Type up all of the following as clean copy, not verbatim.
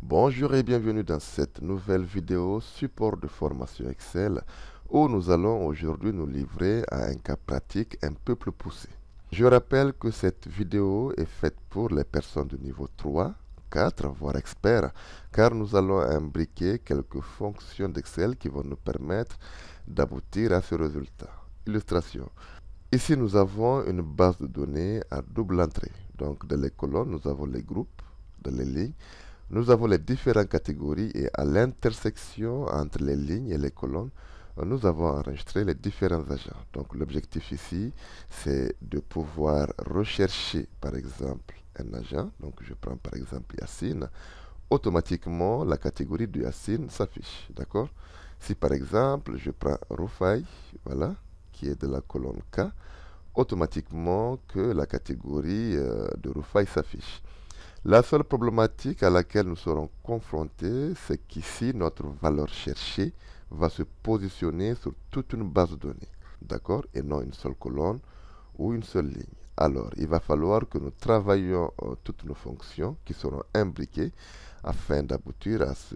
Bonjour et bienvenue dans cette nouvelle vidéo support de formation Excel où nous allons aujourd'hui nous livrer à un cas pratique un peu plus poussé. Je rappelle que cette vidéo est faite pour les personnes de niveau 3, 4, voire experts, car nous allons imbriquer quelques fonctions d'Excel qui vont nous permettre d'aboutir à ce résultat. Illustration. Ici, nous avons une base de données à double entrée. Donc, dans les colonnes, nous avons les groupes, dans les lignes, nous avons les différentes catégories et à l'intersection entre les lignes et les colonnes, nous avons enregistré les différents agents. Donc l'objectif ici, c'est de pouvoir rechercher par exemple un agent. Donc je prends par exemple Yacine. Automatiquement, la catégorie de Yacine s'affiche. D'accord? Si par exemple, je prends Rufai, voilà, qui est de la colonne K, automatiquement que la catégorie de Rufai s'affiche. La seule problématique à laquelle nous serons confrontés, c'est qu'ici, notre valeur cherchée va se positionner sur toute une base de données, d'accord, et non une seule colonne ou une seule ligne. Alors, il va falloir que nous travaillions toutes nos fonctions qui seront imbriquées afin d'aboutir à ce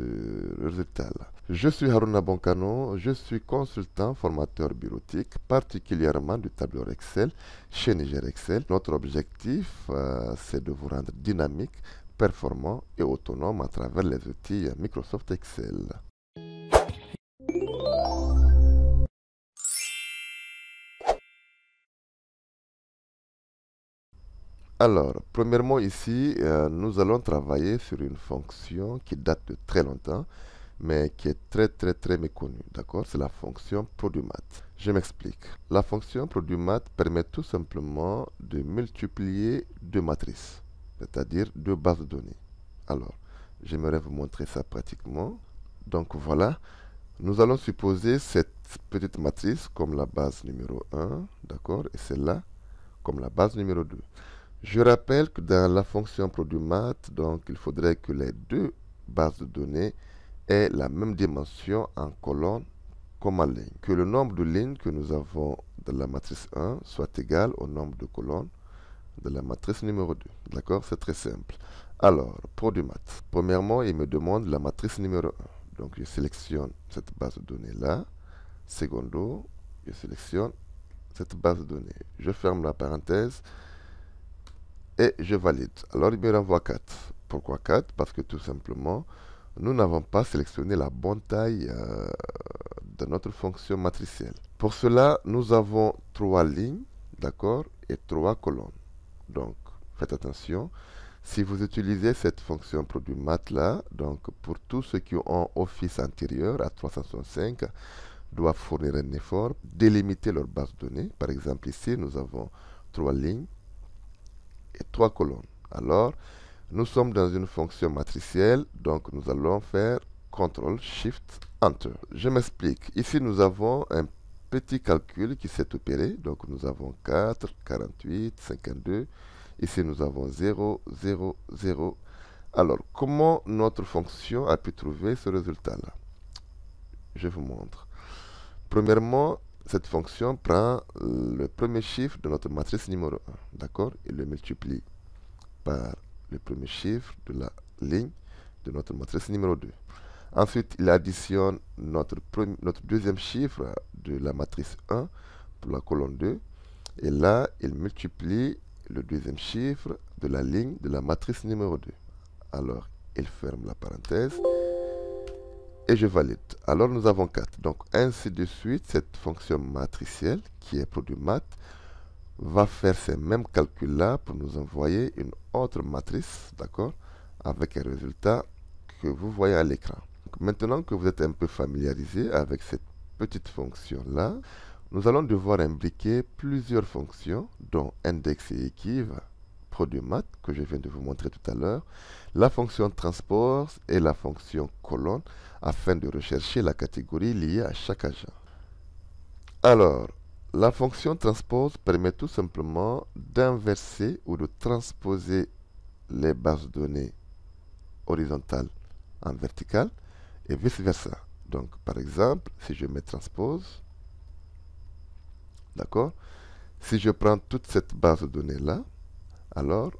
résultat-là. Je suis Haruna Bonkano, je suis consultant formateur bureautique, particulièrement du tableur Excel chez Niger Excel. Notre objectif, c'est de vous rendre dynamique, performant et autonome à travers les outils Microsoft Excel. Alors, premièrement ici, nous allons travailler sur une fonction qui date de très longtemps, mais qui est très méconnue. D'accord? C'est la fonction produmat. Je m'explique. La fonction produmat permet tout simplement de multiplier deux matrices, c'est-à-dire deux bases de données. Alors, j'aimerais vous montrer ça pratiquement. Donc voilà, nous allons supposer cette petite matrice comme la base numéro 1, d'accord, et celle-là comme la base numéro 2. Je rappelle que dans la fonction produmat, donc il faudrait que les deux bases de données aient la même dimension en colonne comme en ligne. Que le nombre de lignes que nous avons dans la matrice 1 soit égal au nombre de colonnes de la matrice numéro 2. D'accord? C'est très simple. Alors, produmat. Premièrement, il me demande la matrice numéro 1. Donc, je sélectionne cette base de données-là. Secondo, je sélectionne cette base de données. Je ferme la parenthèse et je valide. Alors il me renvoie 4. Pourquoi 4? Parce que tout simplement, nous n'avons pas sélectionné la bonne taille de notre fonction matricielle. Pour cela, nous avons 3 lignes, d'accord, et 3 colonnes. Donc, faites attention. Si vous utilisez cette fonction produit mat là, donc pour tous ceux qui ont Office antérieur à 365, doivent fournir un effort, délimiter leur base de données. Par exemple, ici, nous avons 3 lignes et 3 colonnes. Alors, nous sommes dans une fonction matricielle, donc nous allons faire CTRL SHIFT ENTER. Je m'explique. Ici, nous avons un petit calcul qui s'est opéré. Donc, nous avons 4, 48, 52. Ici, nous avons 0, 0, 0. Alors, comment notre fonction a pu trouver ce résultat-là? Je vous montre. Premièrement, cette fonction prend le premier chiffre de notre matrice numéro 1, d'accord? Et le multiplie par le premier chiffre de la ligne de notre matrice numéro 2. Ensuite, il additionne notre deuxième chiffre de la matrice 1 pour la colonne 2. Et là, il multiplie le deuxième chiffre de la ligne de la matrice numéro 2. Alors, il ferme la parenthèse et je valide. Alors, nous avons 4. Donc, ainsi de suite, cette fonction matricielle qui est produit mat va faire ces mêmes calculs-là pour nous envoyer une autre matrice, d'accord, avec un résultat que vous voyez à l'écran. Maintenant que vous êtes un peu familiarisé avec cette petite fonction-là, nous allons devoir imbriquer plusieurs fonctions, dont index et equiv, produit mat, que je viens de vous montrer tout à l'heure, la fonction transport et la fonction colonne, afin de rechercher la catégorie liée à chaque agent. Alors, la fonction transpose permet tout simplement d'inverser ou de transposer les bases de données horizontales en verticale et vice-versa. Donc, par exemple, si je mets transpose, d'accord, si je prends toute cette base de données-là, alors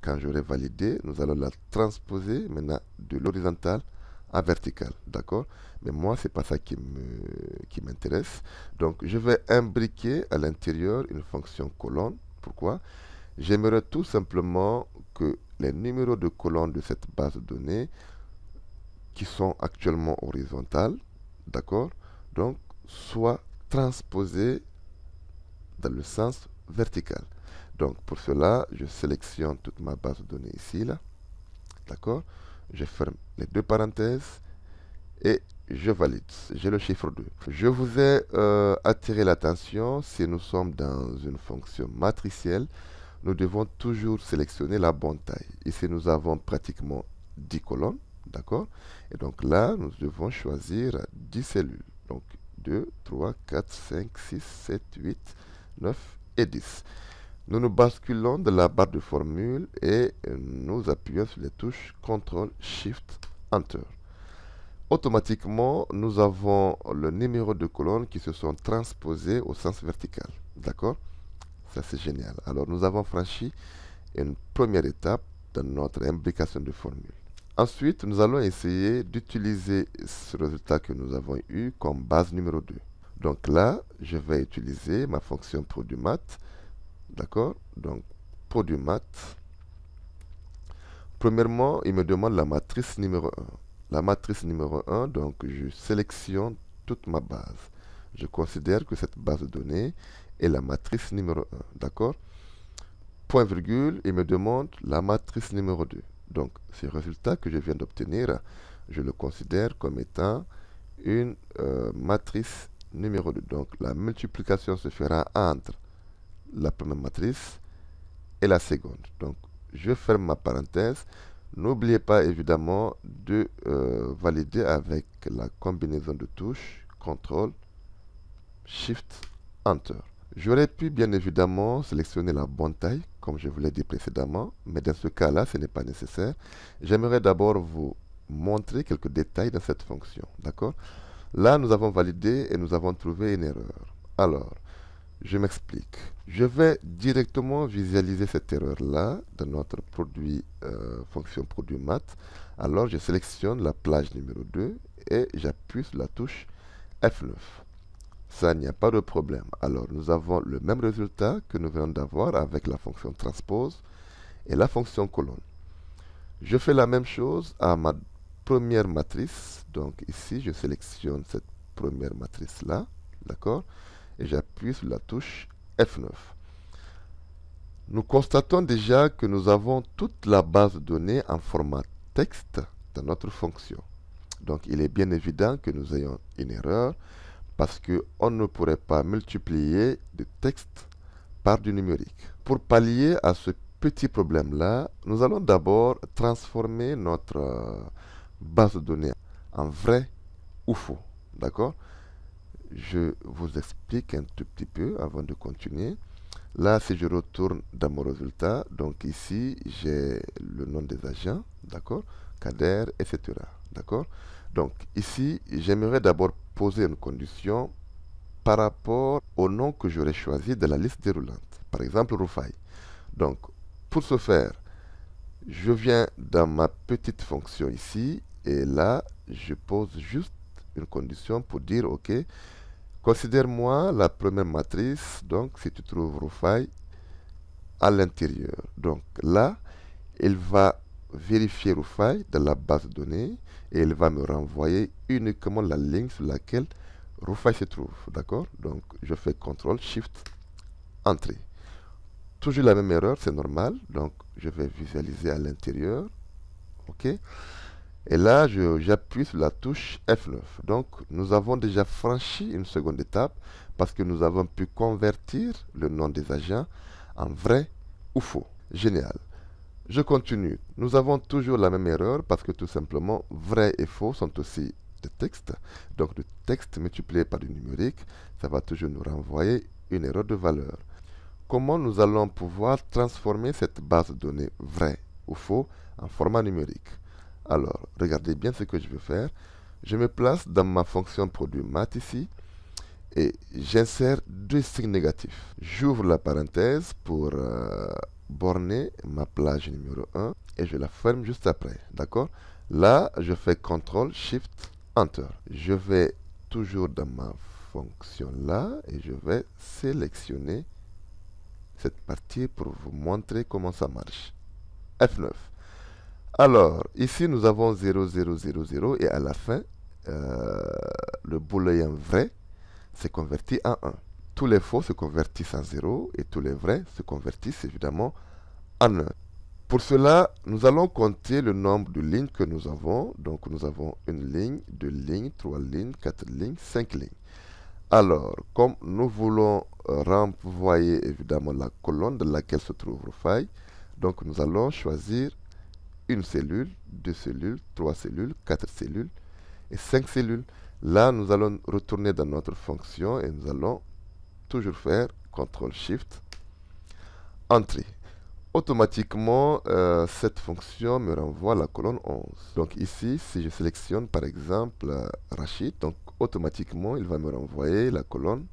quand j'aurai validé, nous allons la transposer maintenant de l'horizontale à vertical, d'accord? Mais moi, c'est pas ça qui m'intéresse. Donc, je vais imbriquer à l'intérieur une fonction colonne. Pourquoi? J'aimerais tout simplement que les numéros de colonne de cette base de données qui sont actuellement horizontales, d'accord? Donc, soient transposés dans le sens vertical. Donc, pour cela, je sélectionne toute ma base de données ici, là, d'accord? Je ferme les deux parenthèses et je valide. J'ai le chiffre 2. Je vous ai attiré l'attention, si nous sommes dans une fonction matricielle, nous devons toujours sélectionner la bonne taille. Ici, nous avons pratiquement 10 colonnes, d'accord? Et donc là, nous devons choisir 10 cellules. Donc 2, 3, 4, 5, 6, 7, 8, 9 et 10. Nous nous basculons de la barre de formule et nous appuyons sur les touches CTRL, SHIFT, ENTER. Automatiquement, nous avons le numéro de colonnes qui se sont transposées au sens vertical. D'accord? Ça, c'est génial. Alors, nous avons franchi une première étape dans notre imbrication de formule. Ensuite, nous allons essayer d'utiliser ce résultat que nous avons eu comme base numéro 2. Donc là, je vais utiliser ma fonction produmat. D'accord? Donc, produmat. Premièrement, il me demande la matrice numéro 1. La matrice numéro 1, donc je sélectionne toute ma base. Je considère que cette base de données est la matrice numéro 1. D'accord? Point virgule, il me demande la matrice numéro 2. Donc, ce résultat que je viens d'obtenir, je le considère comme étant une matrice numéro 2. Donc, la multiplication se fera entre la première matrice et la seconde. Donc, je ferme ma parenthèse. N'oubliez pas évidemment de valider avec la combinaison de touches CTRL, SHIFT, ENTER. J'aurais pu bien évidemment sélectionner la bonne taille, comme je vous l'ai dit précédemment, mais dans ce cas-là, ce n'est pas nécessaire. J'aimerais d'abord vous montrer quelques détails dans cette fonction. D'accord? Là, nous avons validé et nous avons trouvé une erreur. Alors, je m'explique. Je vais directement visualiser cette erreur-là dans notre produit, fonction produit math. Alors, je sélectionne la plage numéro 2 et j'appuie sur la touche F9. Ça, il n'y a pas de problème. Alors, nous avons le même résultat que nous venons d'avoir avec la fonction transpose et la fonction colonne. Je fais la même chose à ma première matrice. Donc, ici, je sélectionne cette première matrice-là. D'accord? Et j'appuie sur la touche F9. Nous constatons déjà que nous avons toute la base de données en format texte dans notre fonction. Donc, il est bien évident que nous ayons une erreur parce qu'on ne pourrait pas multiplier du texte par du numérique. Pour pallier à ce petit problème-là, nous allons d'abord transformer notre base de données en vrai ou faux. D'accord? Je vous explique un tout petit peu avant de continuer. Là, si je retourne dans mon résultat, donc ici, j'ai le nom des agents, d'accord, Kader, etc. D'accord? Donc ici, j'aimerais d'abord poser une condition par rapport au nom que j'aurais choisi de la liste déroulante. Par exemple, Rufai. Donc, pour ce faire, je viens dans ma petite fonction ici, et là, je pose juste une condition pour dire, OK, considère-moi la première matrice, donc si tu trouves Rufai à l'intérieur. Donc là, il va vérifier Rufai dans la base de données et il va me renvoyer uniquement la ligne sur laquelle Rufai se trouve. D'accord? Donc je fais CTRL, SHIFT, Entrée. Toujours la même erreur, c'est normal. Donc je vais visualiser à l'intérieur. OK? Et là, j'appuie sur la touche F9. Donc, nous avons déjà franchi une seconde étape parce que nous avons pu convertir le nom des agents en vrai ou faux. Génial. Je continue. Nous avons toujours la même erreur parce que tout simplement, vrai et faux sont aussi des textes. Donc, le texte multiplié par du numérique, ça va toujours nous renvoyer une erreur de valeur. Comment nous allons pouvoir transformer cette base de données vrai ou faux en format numérique? Alors, regardez bien ce que je vais faire. Je me place dans ma fonction produit math ici et j'insère deux signes négatifs. J'ouvre la parenthèse pour borner ma plage numéro 1 et je la ferme juste après. D'accord? Là, je fais CTRL, SHIFT, Enter. Je vais toujours dans ma fonction là et je vais sélectionner cette partie pour vous montrer comment ça marche. F9. Alors, ici, nous avons 0, 0, 0, 0 et à la fin, le booléen vrai s'est converti en 1. Tous les faux se convertissent en 0 et tous les vrais se convertissent évidemment en 1. Pour cela, nous allons compter le nombre de lignes que nous avons. Donc, nous avons une ligne, deux lignes, trois lignes, quatre lignes, cinq lignes. Alors, comme nous voulons renvoyer évidemment la colonne dans laquelle se trouve Rufai, donc nous allons choisir une cellule, deux cellules, trois cellules, quatre cellules et cinq cellules. Là, nous allons retourner dans notre fonction et nous allons toujours faire CTRL-SHIFT, Entrée. Automatiquement, cette fonction me renvoie la colonne 11. Donc ici, si je sélectionne par exemple Rachid, donc automatiquement, il va me renvoyer la colonne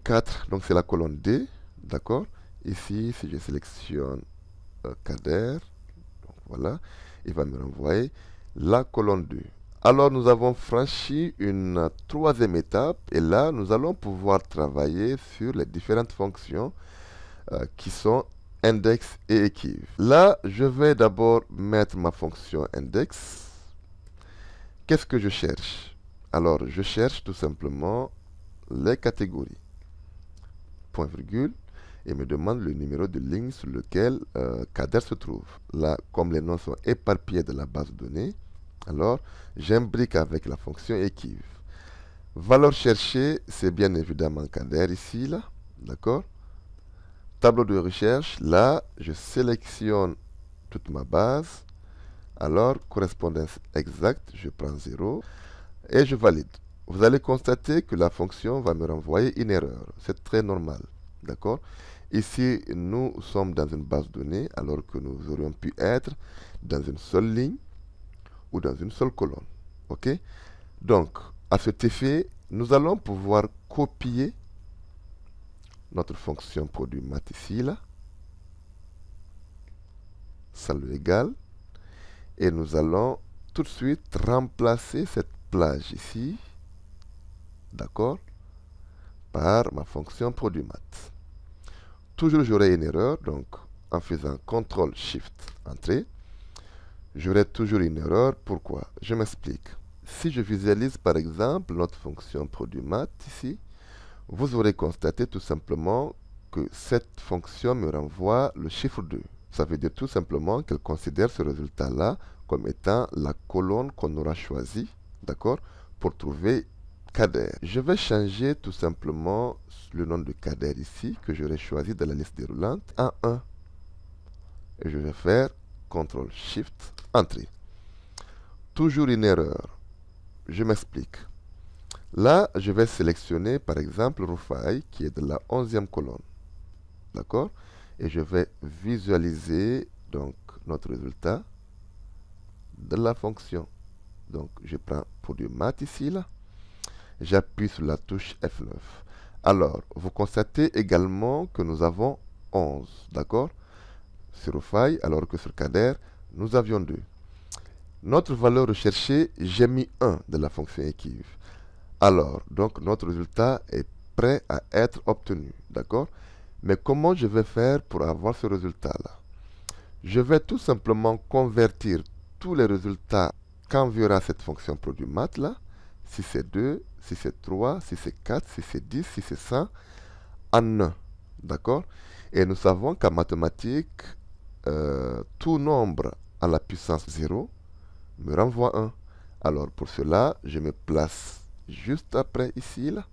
4. Donc c'est la colonne D, d'accord? Ici, si je sélectionne Kader, donc voilà, il va me renvoyer la colonne 2. Alors nous avons franchi une troisième étape et là, nous allons pouvoir travailler sur les différentes fonctions qui sont index et equiv. Là, je vais d'abord mettre ma fonction index. Qu'est-ce que je cherche? Alors, je cherche tout simplement les catégories. Point virgule. Et me demande le numéro de ligne sur lequel Kader se trouve. Là, comme les noms sont éparpillés de la base de données, alors j'imbrique avec la fonction equiv. Valeur cherchée, c'est bien évidemment Kader ici, là. D'accord? Tableau de recherche, là, je sélectionne toute ma base. Alors, correspondance exacte, je prends 0 et je valide. Vous allez constater que la fonction va me renvoyer une erreur. C'est très normal. D'accord? Ici, nous sommes dans une base de données alors que nous aurions pu être dans une seule ligne ou dans une seule colonne. OK? Donc, à cet effet, nous allons pouvoir copier notre fonction produit mat ici, là, salut égal, et nous allons tout de suite remplacer cette plage ici, d'accord, par ma fonction produit mat. Toujours j'aurai une erreur, donc en faisant CTRL SHIFT Entrée, j'aurai toujours une erreur. Pourquoi? Je m'explique. Si je visualise par exemple notre fonction produit mat ici, vous aurez constaté tout simplement que cette fonction me renvoie le chiffre 2. Ça veut dire tout simplement qu'elle considère ce résultat-là comme étant la colonne qu'on aura choisie, d'accord, pour trouver Kader. Je vais changer tout simplement le nom de Kader ici, que j'aurais choisi de la liste déroulante, en 1. Et je vais faire CTRL-SHIFT, Entrée. Toujours une erreur. Je m'explique. Là, je vais sélectionner par exemple Rufai qui est de la 11e colonne. D'accord? Et je vais visualiser donc notre résultat de la fonction. Donc, je prends produit mat ici, là. J'appuie sur la touche F9. Alors, vous constatez également que nous avons 11. D'accord? Sur Rufai, alors que sur Kader, nous avions 2. Notre valeur recherchée, j'ai mis 1 de la fonction equiv. Alors, donc notre résultat est prêt à être obtenu, d'accord? Mais comment je vais faire pour avoir ce résultat-là? Je vais tout simplement convertir tous les résultats qu'enverra cette fonction produit mat là, si c'est 2, si c'est 3, si c'est 4, si c'est 10, si c'est 100, en 1, d'accord? Et nous savons qu'en mathématiques, tout nombre à la puissance 0 me renvoie 1. Alors pour cela, je me place juste après ici, là.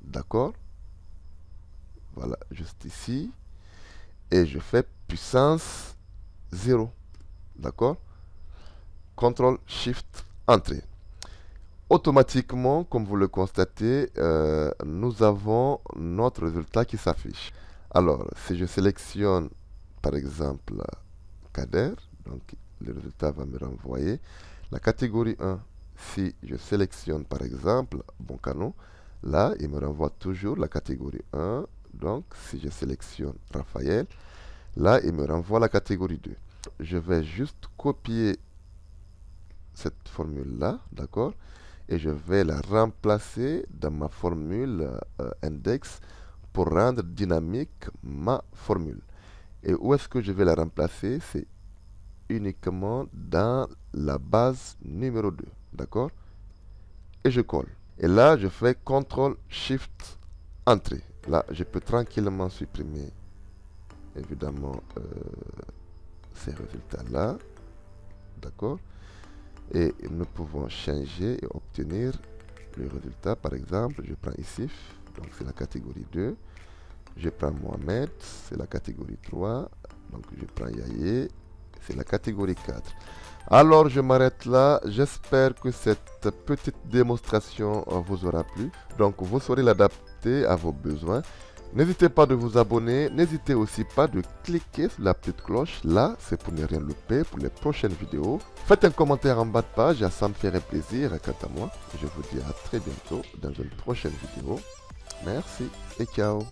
D'accord? Voilà, juste ici. Et je fais puissance 0. D'accord? CTRL SHIFT Entrée. Automatiquement, comme vous le constatez, nous avons notre résultat qui s'affiche. Alors, si je sélectionne, par exemple, Kader, donc le résultat va me renvoyer la catégorie 1. Si je sélectionne par exemple Boncano, là il me renvoie toujours la catégorie 1, Donc, si je sélectionne Raphaël, là, il me renvoie à la catégorie 2. Je vais juste copier cette formule-là, d'accord? Et je vais la remplacer dans ma formule index pour rendre dynamique ma formule. Et où est-ce que je vais la remplacer? C'est uniquement dans la base numéro 2, d'accord? Et je colle. Et là, je fais CTRL SHIFT Entrée. Là, je peux tranquillement supprimer, évidemment, ces résultats-là, d'accord? Et nous pouvons changer et obtenir le résultat. Par exemple, je prends Issif, donc c'est la catégorie 2. Je prends Mohamed, c'est la catégorie 3. Donc je prends Yaye, c'est la catégorie 4. Alors je m'arrête là. J'espère que cette petite démonstration vous aura plu. Donc vous saurez l'adapter à vos besoins. N'hésitez pas de vous abonner. N'hésitez aussi pas de cliquer sur la petite cloche. Là, c'est pour ne rien louper pour les prochaines vidéos. Faites un commentaire en bas de page, ça me ferait plaisir. Quant à moi, je vous dis à très bientôt dans une prochaine vidéo. Merci et ciao.